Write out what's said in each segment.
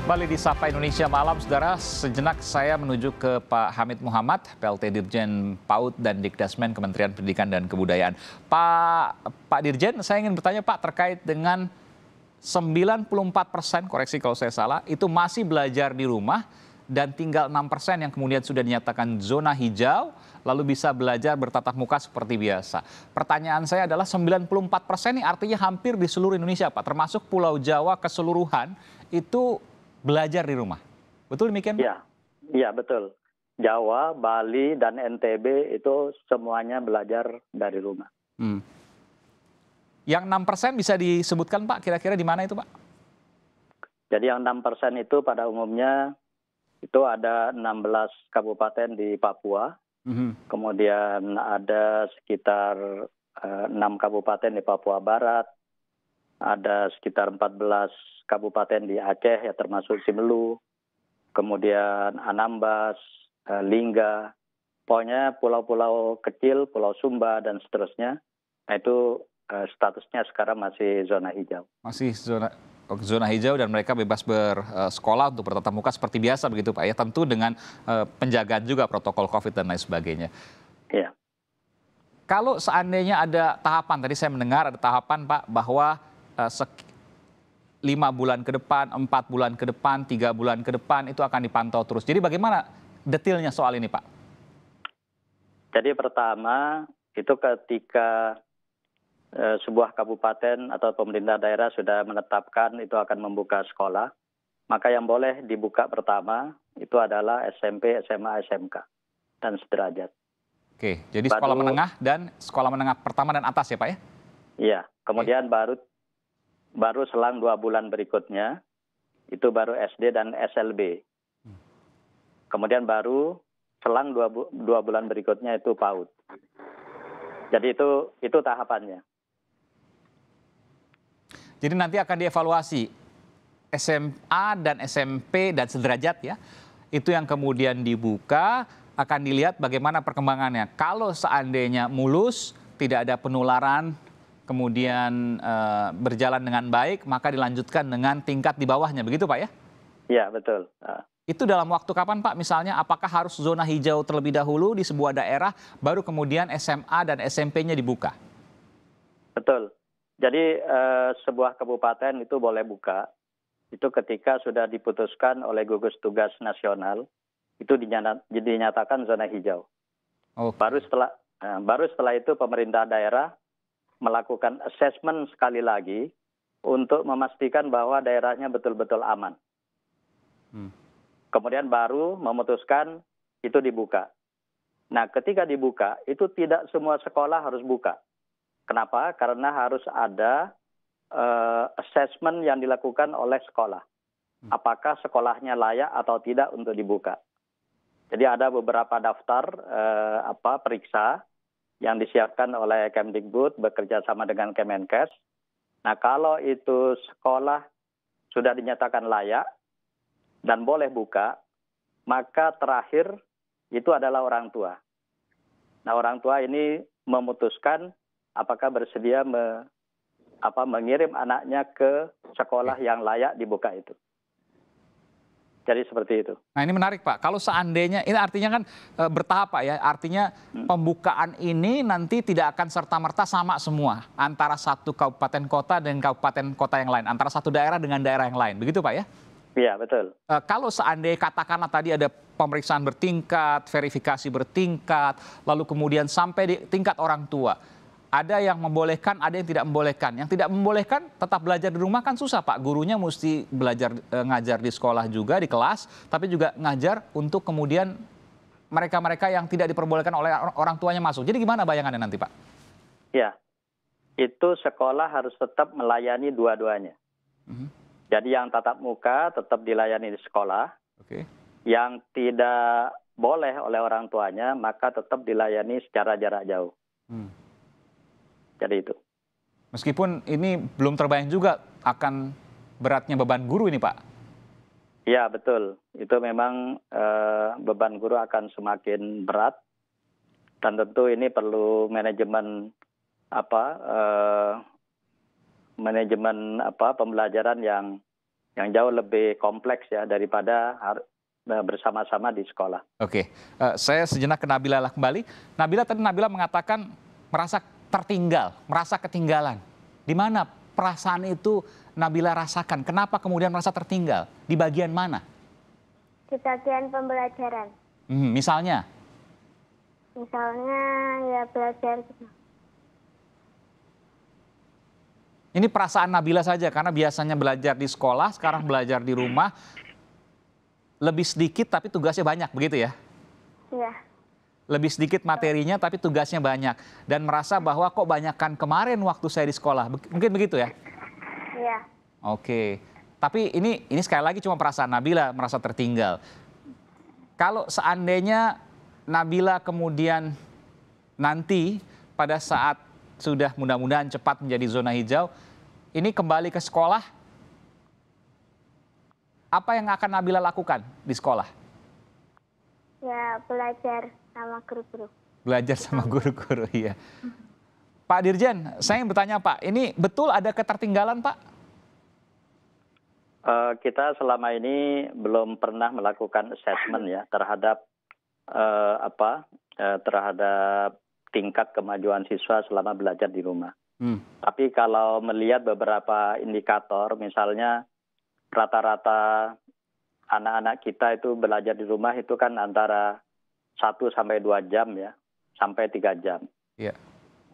Kembali di Sapa Indonesia Malam, Saudara. Sejenak saya menuju ke Pak Hamid Muhammad, PLT Dirjen PAUD dan Dikdasmen Kementerian Pendidikan dan Kebudayaan. Pak Dirjen, saya ingin bertanya Pak terkait dengan 94%, koreksi kalau saya salah, itu masih belajar di rumah dan tinggal 6% yang kemudian sudah dinyatakan zona hijau, lalu bisa belajar bertatap muka seperti biasa. Pertanyaan saya adalah 94% ini artinya hampir di seluruh Indonesia Pak, termasuk Pulau Jawa keseluruhan itu belajar di rumah. Betul demikian? Iya betul. Jawa, Bali, dan NTB itu semuanya belajar dari rumah. Yang 6% bisa disebutkan Pak, kira-kira di mana itu Pak? Jadi yang 6% itu pada umumnya itu ada 16 kabupaten di Papua, kemudian ada sekitar 6 kabupaten di Papua Barat, ada sekitar 14 kabupaten di Aceh ya termasuk Simelu, kemudian Anambas, Lingga, pokoknya pulau-pulau kecil, Pulau Sumba dan seterusnya. Nah itu statusnya sekarang masih zona hijau. Masih zona hijau dan mereka bebas bersekolah untuk bertatap muka seperti biasa begitu Pak ya, tentu dengan penjagaan juga protokol COVID dan lain sebagainya. Iya. Kalau seandainya ada tahapan, tadi saya mendengar ada tahapan Pak bahwa 5 bulan ke depan, 4 bulan ke depan, 3 bulan ke depan itu akan dipantau terus. Jadi bagaimana detailnya soal ini Pak? Jadi pertama itu ketika sebuah kabupaten atau pemerintah daerah sudah menetapkan itu akan membuka sekolah, maka yang boleh dibuka pertama itu adalah SMP, SMA, SMK, dan sederajat. Oke, jadi sekolah menengah dan sekolah menengah pertama dan atas ya Pak ya? Iya, kemudian baru selang 2 bulan berikutnya, itu baru SD dan SLB. Kemudian baru selang 2 bulan berikutnya itu PAUD. Jadi itu tahapannya. Jadi nanti akan dievaluasi SMA dan SMP dan sederajat ya. Itu yang kemudian dibuka, akan dilihat bagaimana perkembangannya. Kalau seandainya mulus, tidak ada penularan, kemudian berjalan dengan baik, maka dilanjutkan dengan tingkat di bawahnya. Begitu Pak ya? Iya, betul. Itu dalam waktu kapan Pak? Misalnya apakah harus zona hijau terlebih dahulu di sebuah daerah, baru kemudian SMA dan SMP-nya dibuka? Betul. Jadi sebuah kabupaten itu boleh buka, itu ketika sudah diputuskan oleh gugus tugas nasional, itu dinyatakan zona hijau. Okay. Baru setelah itu pemerintah daerah melakukan asesmen sekali lagi untuk memastikan bahwa daerahnya betul-betul aman. Kemudian baru memutuskan itu dibuka. Nah, ketika dibuka, itu tidak semua sekolah harus buka. Kenapa? Karena harus ada asesmen yang dilakukan oleh sekolah. Apakah sekolahnya layak atau tidak untuk dibuka. Jadi ada beberapa daftar periksa yang disiapkan oleh Kemdikbud bekerja sama dengan Kemenkes. Nah, kalau itu sekolah sudah dinyatakan layak dan boleh buka, maka terakhir itu adalah orang tua. Nah, orang tua ini memutuskan apakah bersedia mengirim anaknya ke sekolah yang layak dibuka itu. Jadi seperti itu. Nah ini menarik Pak, kalau seandainya, ini artinya kan bertahap Pak ya, artinya pembukaan ini nanti tidak akan serta-merta sama semua, antara satu kabupaten kota dengan kabupaten kota yang lain, antara satu daerah dengan daerah yang lain, begitu Pak ya? Iya, betul. Kalau seandainya katakanlah tadi ada pemeriksaan bertingkat, verifikasi bertingkat, lalu kemudian sampai di tingkat orang tua, ada yang membolehkan, ada yang tidak membolehkan. Yang tidak membolehkan tetap belajar di rumah kan susah Pak. Gurunya mesti belajar ngajar di sekolah juga, di kelas, tapi juga ngajar untuk kemudian mereka-mereka yang tidak diperbolehkan oleh orang tuanya masuk. Jadi gimana bayangannya nanti Pak? Ya, itu sekolah harus tetap melayani dua-duanya. Jadi yang tatap muka tetap dilayani di sekolah. Yang tidak boleh oleh orang tuanya, maka tetap dilayani secara jarak jauh. Jadi itu. Meskipun ini belum terbayang juga akan beratnya beban guru ini Pak. Ya betul, itu memang beban guru akan semakin berat dan tentu ini perlu manajemen pembelajaran yang yang jauh lebih kompleks ya daripada bersama-sama di sekolah. Oke, saya sejenak ke Nabila lah kembali. Nabila mengatakan merasa tertinggal, merasa ketinggalan. Di mana perasaan itu Nabila rasakan? Kenapa kemudian merasa tertinggal? Di bagian mana? Di bagian pembelajaran. Misalnya? Misalnya ya belajar. Ini perasaan Nabila saja, karena biasanya belajar di sekolah, sekarang belajar di rumah. Lebih sedikit tapi tugasnya banyak, begitu ya? Iya. Lebih sedikit materinya tapi tugasnya banyak. Dan merasa bahwa kok banyakan kemarin waktu saya di sekolah. Mungkin begitu ya? Iya. Oke. Tapi ini sekali lagi cuma perasaan Nabila merasa tertinggal. Kalau seandainya Nabila kemudian nanti pada saat sudah mudah-mudahan cepat menjadi zona hijau, ini kembali ke sekolah, apa yang akan Nabila lakukan di sekolah? Ya belajar sama guru-guru. Belajar sama guru-guru, iya. Pak Dirjen, saya ingin bertanya Pak, ini betul ada ketertinggalan Pak? Kita selama ini belum pernah melakukan assessment ya terhadap terhadap tingkat kemajuan siswa selama belajar di rumah. Tapi kalau melihat beberapa indikator, misalnya rata-rata anak-anak kita itu belajar di rumah itu kan antara 1 sampai 2 jam ya, sampai 3 jam. Iya.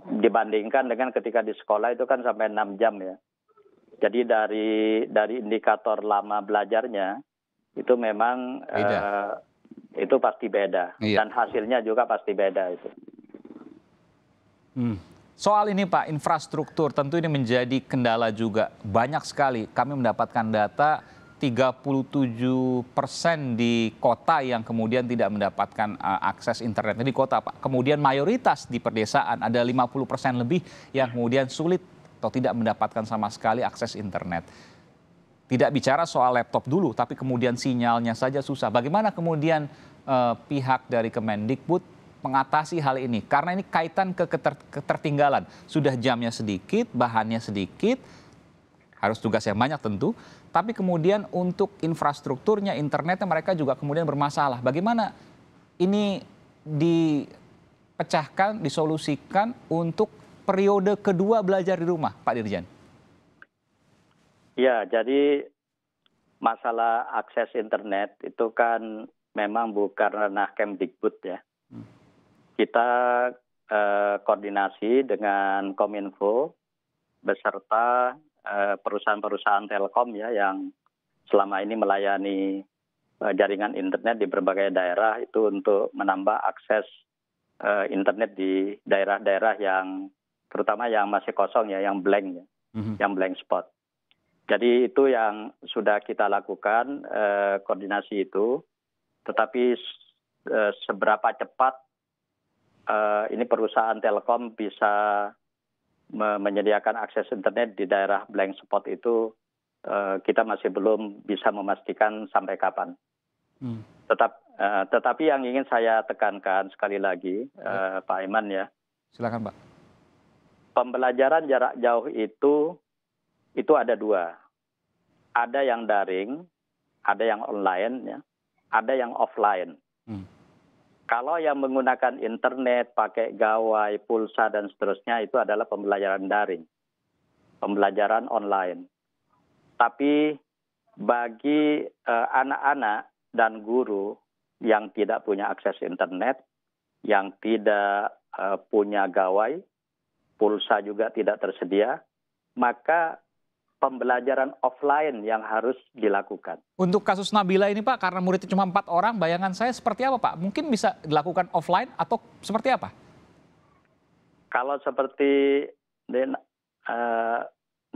Dibandingkan dengan ketika di sekolah itu kan sampai 6 jam ya. Jadi dari indikator lama belajarnya itu memang itu pasti beda. Iya. Dan hasilnya juga pasti beda itu. Soal ini Pak, infrastruktur tentu ini menjadi kendala juga. Banyak sekali kami mendapatkan data 37% di kota yang kemudian tidak mendapatkan akses internet di kota Pak. Kemudian mayoritas di pedesaan ada 50% lebih yang kemudian sulit atau tidak mendapatkan sama sekali akses internet. Tidak bicara soal laptop dulu, tapi kemudian sinyalnya saja susah. Bagaimana kemudian pihak dari Kemendikbud mengatasi hal ini? Karena ini kaitan ke ketertinggalan. Sudah jamnya sedikit, bahannya sedikit, harus tugas yang banyak tentu. Tapi kemudian untuk infrastrukturnya, internetnya mereka juga kemudian bermasalah. Bagaimana ini dipecahkan, disolusikan untuk periode kedua belajar di rumah, Pak Dirjen? Ya, jadi masalah akses internet itu kan memang bukan ranah Kemdikbud ya. Kita koordinasi dengan Kominfo beserta perusahaan-perusahaan telkom ya yang selama ini melayani jaringan internet di berbagai daerah itu untuk menambah akses internet di daerah-daerah yang terutama yang masih kosong ya, yang blank ya, yang blank spot. Jadi itu yang sudah kita lakukan koordinasi itu, tetapi seberapa cepat ini perusahaan telkom bisa menyediakan akses internet di daerah blank spot itu kita masih belum bisa memastikan sampai kapan. Tetapi yang ingin saya tekankan sekali lagi, Pak Iman ya. Silakan Pak. Pembelajaran jarak jauh itu ada 2. Ada yang daring, ada yang online, ya, ada yang offline. Kalau yang menggunakan internet, pakai gawai, pulsa, dan seterusnya itu adalah pembelajaran daring, pembelajaran online. Tapi bagi anak-anak dan guru yang tidak punya akses internet, yang tidak punya gawai, pulsa juga tidak tersedia, maka pembelajaran offline yang harus dilakukan. Untuk kasus Nabila ini Pak, karena muridnya cuma 4 orang, bayangan saya seperti apa Pak? Mungkin bisa dilakukan offline atau seperti apa? Kalau seperti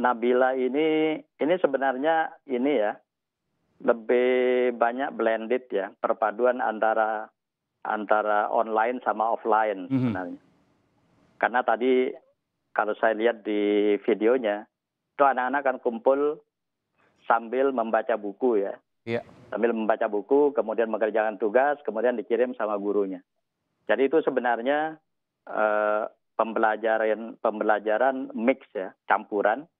Nabila ini sebenarnya ini ya, lebih banyak blended ya, perpaduan antara online sama offline sebenarnya. Karena tadi kalau saya lihat di videonya, itu anak-anak kan kumpul sambil membaca buku ya. Iya. Sambil membaca buku, kemudian mengerjakan tugas, kemudian dikirim sama gurunya. Jadi itu sebenarnya pembelajaran mix ya, campuran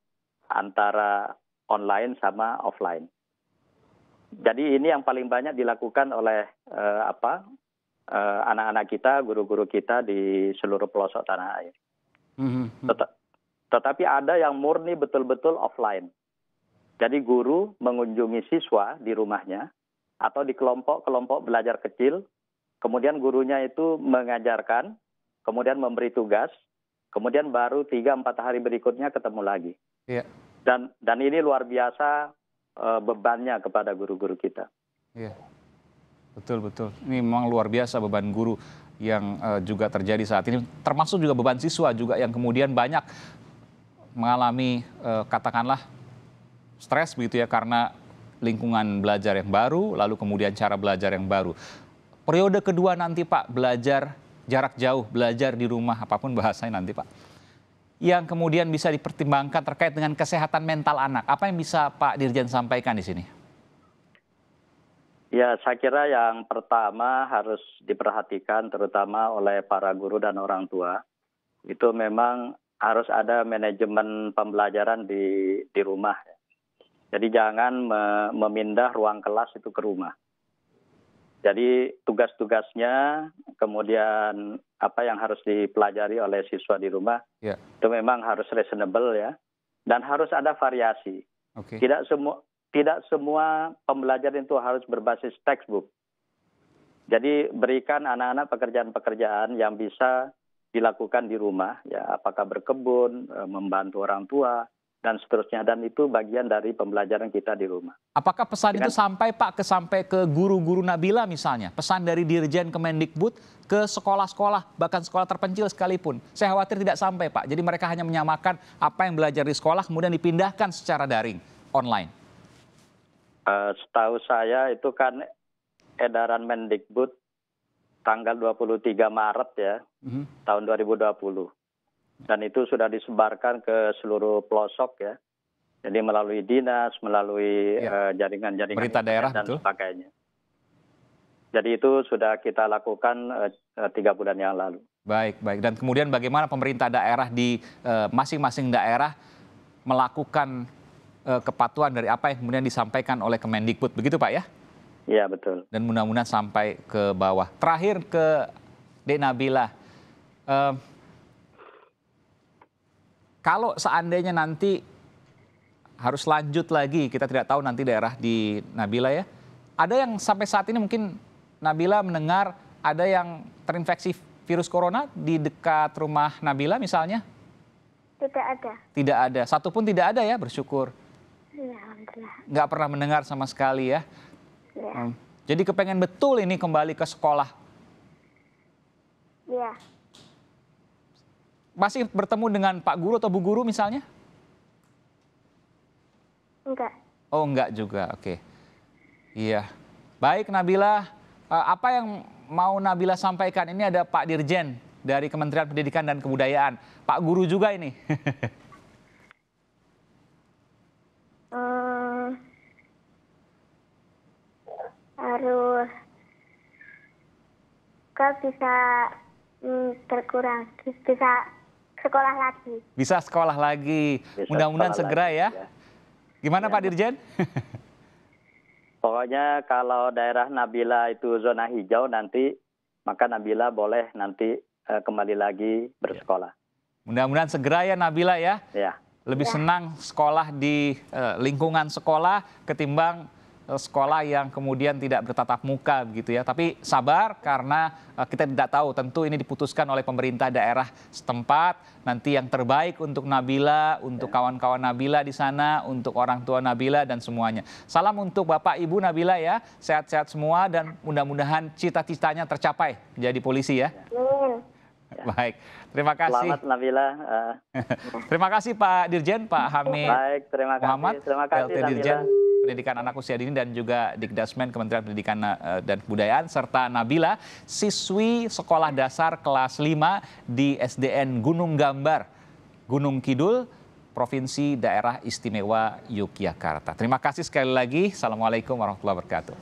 antara online sama offline. Jadi ini yang paling banyak dilakukan oleh anak-anak kita, guru-guru kita di seluruh pelosok tanah air. Tetapi ada yang murni betul-betul offline. Jadi guru mengunjungi siswa di rumahnya atau di kelompok-kelompok belajar kecil, kemudian gurunya itu mengajarkan, kemudian memberi tugas, kemudian baru 3-4 hari berikutnya ketemu lagi. Iya. Dan ini luar biasa bebannya kepada guru-guru kita. Iya, betul. Ini memang luar biasa beban guru yang juga terjadi saat ini. Termasuk juga beban siswa juga yang kemudian banyak mengalami katakanlah stres begitu ya karena lingkungan belajar yang baru, lalu kemudian cara belajar yang baru. Periode kedua nanti Pak, belajar jarak jauh, belajar di rumah, apapun bahasanya nanti Pak, yang kemudian bisa dipertimbangkan terkait dengan kesehatan mental anak. Apa yang bisa Pak Dirjen sampaikan di sini? Ya, saya kira yang pertama harus diperhatikan terutama oleh para guru dan orang tua. Itu memang harus ada manajemen pembelajaran di rumah. Jadi jangan memindah ruang kelas itu ke rumah. Jadi tugas-tugasnya, kemudian apa yang harus dipelajari oleh siswa di rumah, itu memang harus reasonable ya, dan harus ada variasi. Tidak semua pembelajaran itu harus berbasis textbook. Jadi berikan anak-anak pekerjaan-pekerjaan yang bisa dilakukan di rumah, ya apakah berkebun, membantu orang tua, dan seterusnya, dan itu bagian dari pembelajaran kita di rumah. Apakah pesan itu sampai Pak sampai ke guru-guru Nabila misalnya? Pesan dari Dirjen Kemendikbud ke sekolah-sekolah, bahkan sekolah terpencil sekalipun. Saya khawatir tidak sampai Pak. Jadi mereka hanya menyamakan apa yang belajar di sekolah kemudian dipindahkan secara daring, online. Setahu saya itu kan edaran Mendikbud tanggal 23 Maret ya, tahun 2020. Dan itu sudah disebarkan ke seluruh pelosok ya. Jadi melalui dinas, melalui jaringan-jaringan pemerintah daerah dan betul. sebagainya. Jadi itu sudah kita lakukan 3 bulan yang lalu. Baik. Dan kemudian bagaimana pemerintah daerah di masing-masing daerah melakukan kepatuhan dari apa yang kemudian disampaikan oleh Kemendikbud, begitu Pak ya? Iya betul. Dan mudah-mudahan sampai ke bawah. Terakhir ke Dek Nabila. Kalau seandainya nanti harus lanjut lagi, kita tidak tahu nanti daerah di Nabila ya. Ada yang sampai saat ini mungkin Nabila mendengar ada yang terinfeksi virus corona di dekat rumah Nabila misalnya? Tidak ada. Tidak ada, satupun tidak ada ya, bersyukur. Ya, alhamdulillah. Nggak pernah mendengar sama sekali ya. Ya. Jadi kepengen betul ini kembali ke sekolah. Ya. Masih bertemu dengan Pak Guru atau Bu Guru misalnya? Enggak. Oh enggak juga, oke. Iya. Baik Nabila, apa yang mau Nabila sampaikan? Ini ada Pak Dirjen dari Kementerian Pendidikan dan Kebudayaan. Pak Guru juga ini. Harus kok bisa berkurang, bisa sekolah lagi. Bisa sekolah lagi. Mudah-mudahan segera ya. Gimana Pak Dirjen? Pokoknya kalau daerah Nabila itu zona hijau nanti, maka Nabila boleh nanti kembali lagi bersekolah. Mudah-mudahan segera ya Nabila ya. Ya. Lebih senang sekolah di lingkungan sekolah ketimbang sekolah yang kemudian tidak bertatap muka begitu ya. Tapi sabar karena kita tidak tahu, tentu ini diputuskan oleh pemerintah daerah setempat. Nanti yang terbaik untuk Nabila, untuk kawan-kawan Nabila di sana, untuk orang tua Nabila dan semuanya. Salam untuk Bapak Ibu Nabila ya, sehat-sehat semua dan mudah-mudahan cita-citanya tercapai menjadi polisi ya. Baik, terima kasih. Selamat Nabila. Terima kasih Pak Dirjen, Pak Hamid. Baik, terima kasih. Muhammad, Terima kasih LT Dirjen Pendidikan Anak Usia Dini dan juga Dikdasmen Kementerian Pendidikan dan Kebudayaan, serta Nabila, siswi sekolah dasar kelas 5 di SDN Gunung Gambar, Gunung Kidul, Provinsi Daerah Istimewa Yogyakarta. Terima kasih sekali lagi. Assalamualaikum warahmatullahi wabarakatuh.